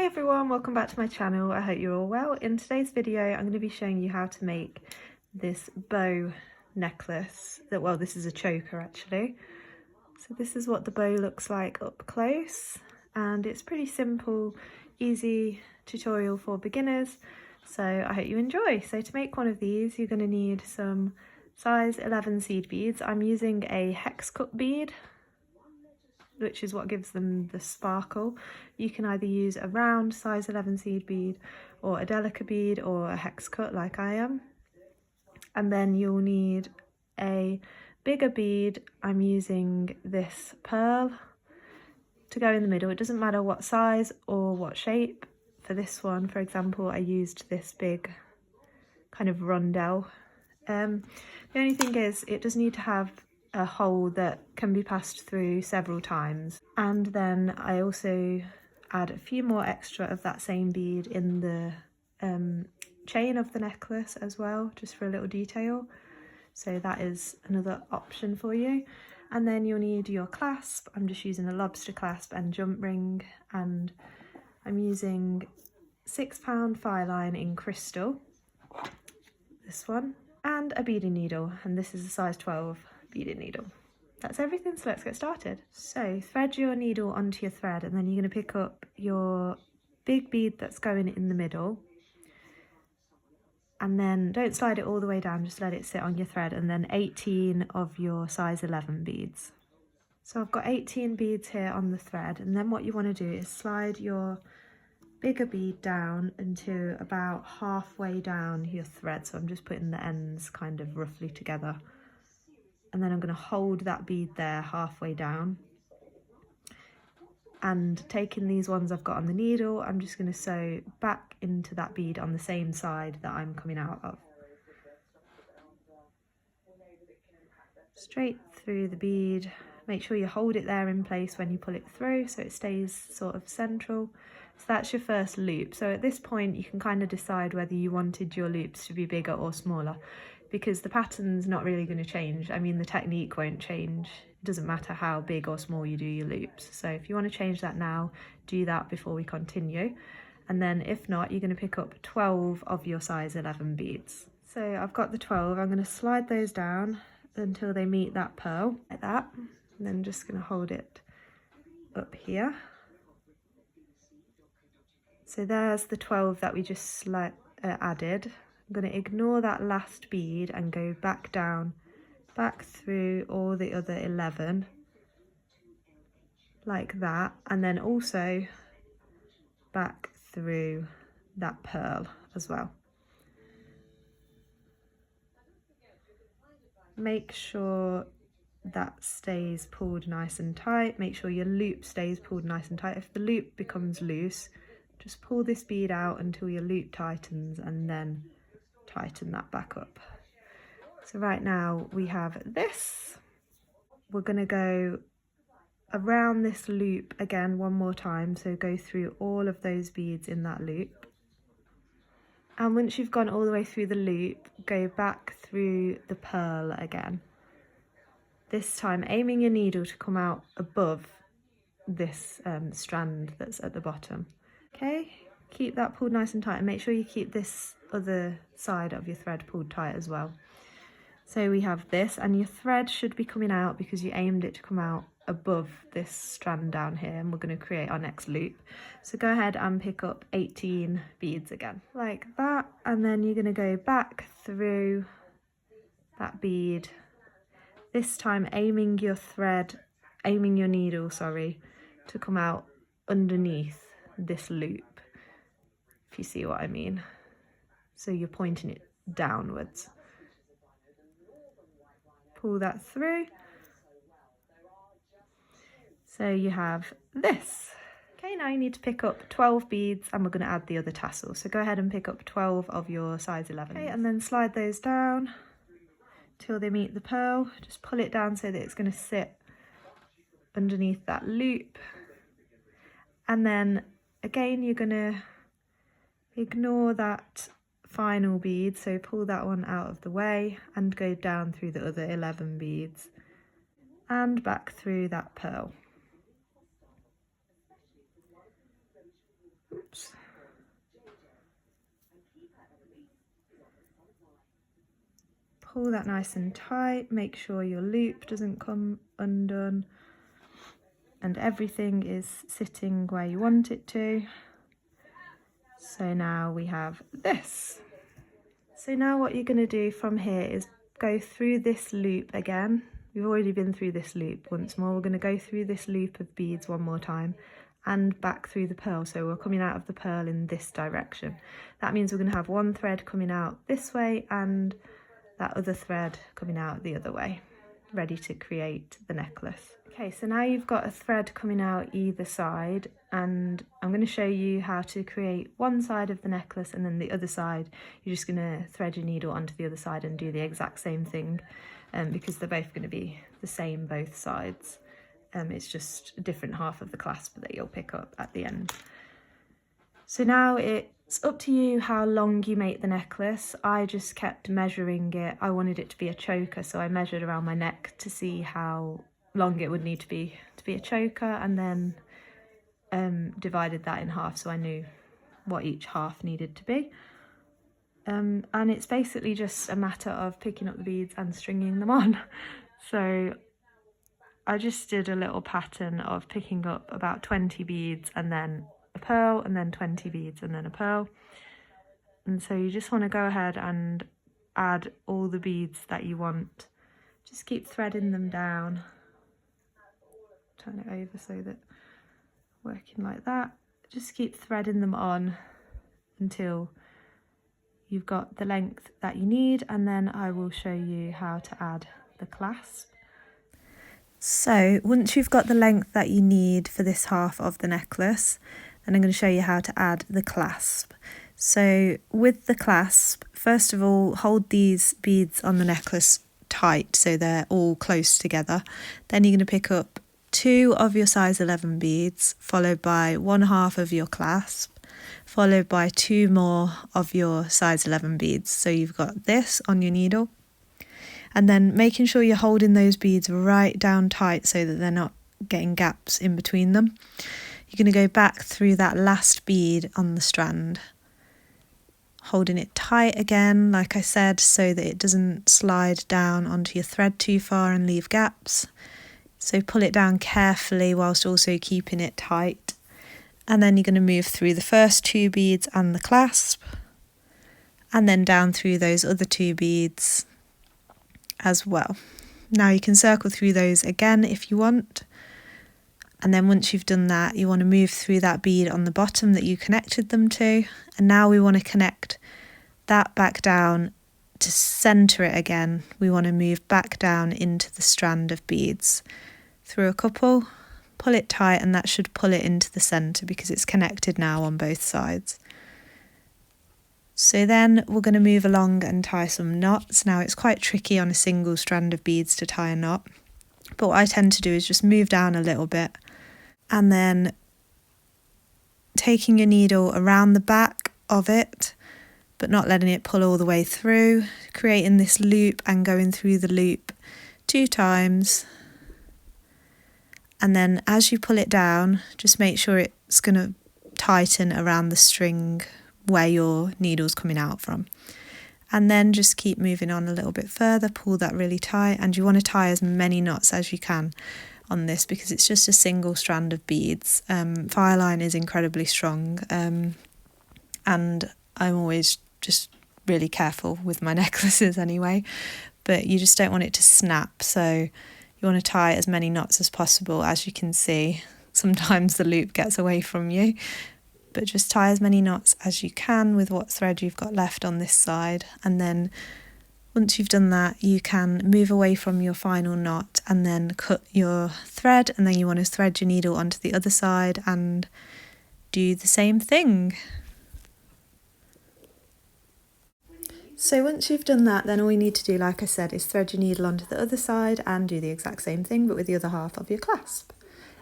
Hi everyone, welcome back to my channel. I hope you're all well. In today's video I'm going to be showing you how to make this bow necklace. Well, this is a choker actually. So this is what the bow looks like up close, and it's pretty simple, easy tutorial for beginners, so I hope you enjoy. So to make one of these you're going to need some size 11 seed beads. I'm using a hex cut bead, which is what gives them the sparkle. You can either use a round size 11 seed bead or a delicate bead or a hex cut like I am. And then you'll need a bigger bead. I'm using this pearl to go in the middle. It doesn't matter what size or what shape. For this one, for example, I used this big kind of rondelle. The only thing is it does need to have a hole that can be passed through several times, and then I also add a few more extra of that same bead in the chain of the necklace as well, just for a little detail. So that is another option for you. And then you'll need your clasp. I'm just using a lobster clasp and jump ring, and I'm using 6 pound file line in crystal, this one, and a beading needle, and this is a size 12 beading needle. That's everything, so let's get started. So thread your needle onto your thread, and then you're going to pick up your big bead that's going in the middle, and then don't slide it all the way down, just let it sit on your thread, and then 18 of your size 11 beads. So I've got 18 beads here on the thread, and then what you want to do is slide your bigger bead down into about halfway down your thread. So I'm just putting the ends kind of roughly together, and then I'm going to hold that bead there halfway down, and taking these ones I've got on the needle, I'm just going to sew back into that bead on the same side that I'm coming out of. Straight through the bead. Make sure you hold it there in place when you pull it through so it stays sort of central. So that's your first loop. So at this point you can kind of decide whether you wanted your loops to be bigger or smaller, because the pattern's not really going to change. I mean, the technique won't change. It doesn't matter how big or small you do your loops. So if you want to change that now, do that before we continue. And then if not, you're going to pick up 12 of your size 11 beads. So I've got the 12. I'm going to slide those down until they meet that pearl, like that. And then just going to hold it up here. So there's the 12 that we just added. I'm going to ignore that last bead and go back down, back through all the other 11, like that, and then also back through that pearl as well. Make sure that stays pulled nice and tight. Make sure your loop stays pulled nice and tight. If the loop becomes loose, just pull this bead out until your loop tightens, and then tighten that back up. So right now we have this. We're going to go around this loop again one more time, so go through all of those beads in that loop, and once you've gone all the way through the loop, go back through the pearl again, this time aiming your needle to come out above this strand that's at the bottom. Okay, keep that pulled nice and tight, and make sure you keep this other side of your thread pulled tight as well. So we have this, and your thread should be coming out because you aimed it to come out above this strand down here, and we're going to create our next loop. So go ahead and pick up 18 beads again, like that, and then you're going to go back through that bead, this time aiming your needle, sorry, to come out underneath this loop, if you see what I mean. So you're pointing it downwards. Pull that through. So you have this. Okay, now you need to pick up 12 beads, and we're going to add the other tassel. So go ahead and pick up 12 of your size 11. Okay, and then slide those down till they meet the pearl. Just pull it down so that it's going to sit underneath that loop. And then again, you're going to ignore that final bead, so pull that one out of the way and go down through the other 11 beads and back through that pearl. Oops. Pull that nice and tight, make sure your loop doesn't come undone and everything is sitting where you want it to. So now we have this. So now what you're going to do from here is go through this loop again. We've already been through this loop once more. We're going to go through this loop of beads one more time and back through the pearl. So we're coming out of the pearl in this direction. That means we're going to have one thread coming out this way and that other thread coming out the other way, ready to create the necklace. Okay, so now you've got a thread coming out either side, and I'm going to show you how to create one side of the necklace, and then the other side you're just going to thread your needle onto the other side and do the exact same thing, because they're both going to be the same both sides. It's just a different half of the clasp that you'll pick up at the end. So now it's up to you how long you make the necklace. I just kept measuring it. I wanted it to be a choker, so I measured around my neck to see how long it would need to be a choker, and then divided that in half so I knew what each half needed to be. And it's basically just a matter of picking up the beads and stringing them on. So I just did a little pattern of picking up about 20 beads and then a pearl, and then 20 beads and then a pearl. And so you just want to go ahead and add all the beads that you want. Just keep threading them down. Turn it over so that working like that. Just keep threading them on until you've got the length that you need, and then I will show you how to add the clasp. So once you've got the length that you need for this half of the necklace, then I'm going to show you how to add the clasp. So with the clasp, first of all, hold these beads on the necklace tight so they're all close together. Then you're going to pick up 2 of your size 11 beads, followed by 1/2 of your clasp, followed by 2 more of your size 11 beads. So you've got this on your needle, and then making sure you're holding those beads right down tight so that they're not getting gaps in between them. You're going to go back through that last bead on the strand, holding it tight again, like I said, so that it doesn't slide down onto your thread too far and leave gaps. So pull it down carefully whilst also keeping it tight. And then you're going to move through the first 2 beads and the clasp, and then down through those other 2 beads as well. Now you can circle through those again if you want. And then once you've done that, you want to move through that bead on the bottom that you connected them to. And now we want to connect that back down to center it again. We want to move back down into the strand of beads through a couple, pull it tight, and that should pull it into the center because it's connected now on both sides. So then we're going to move along and tie some knots. Now it's quite tricky on a single strand of beads to tie a knot, but what I tend to do is just move down a little bit, and then taking your needle around the back of it, but not letting it pull all the way through, creating this loop and going through the loop 2 times. And then as you pull it down, just make sure it's going to tighten around the string where your needle's coming out from. And then just keep moving on a little bit further, pull that really tight, and you want to tie as many knots as you can on this because it's just a single strand of beads. Fire line is incredibly strong, and I'm always just really careful with my necklaces anyway, but you just don't want it to snap, so you want to tie as many knots as possible. As you can see, sometimes the loop gets away from you, but just tie as many knots as you can with what thread you've got left on this side. And then once you've done that, you can move away from your final knot and then cut your thread, and then you want to thread your needle onto the other side and do the same thing. So once you've done that, then all you need to do, like I said, is thread your needle onto the other side and do the exact same thing but with the other half of your clasp.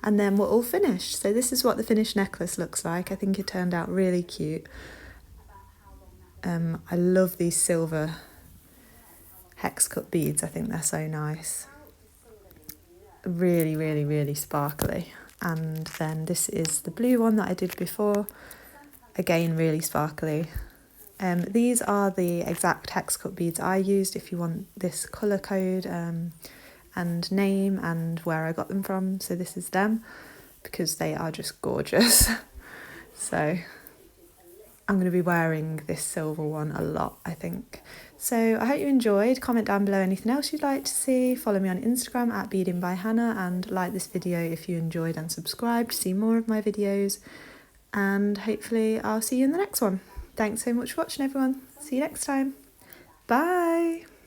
And then we're all finished. So this is what the finished necklace looks like. I think it turned out really cute. I love these silver hex cut beads. I think they're so nice. Really, really, really sparkly. And then this is the blue one that I did before. Again, really sparkly. These are the exact hex cut beads I used. If you want this colour code and name and where I got them from, so this is them, because they are just gorgeous. So I'm going to be wearing this silver one a lot, I think. So I hope you enjoyed. Comment down below anything else you'd like to see. Follow me on Instagram at Beadingbyhannah, and like this video if you enjoyed, and subscribe to see more of my videos. And hopefully I'll see you in the next one. Thanks so much for watching, everyone. See you next time. Bye.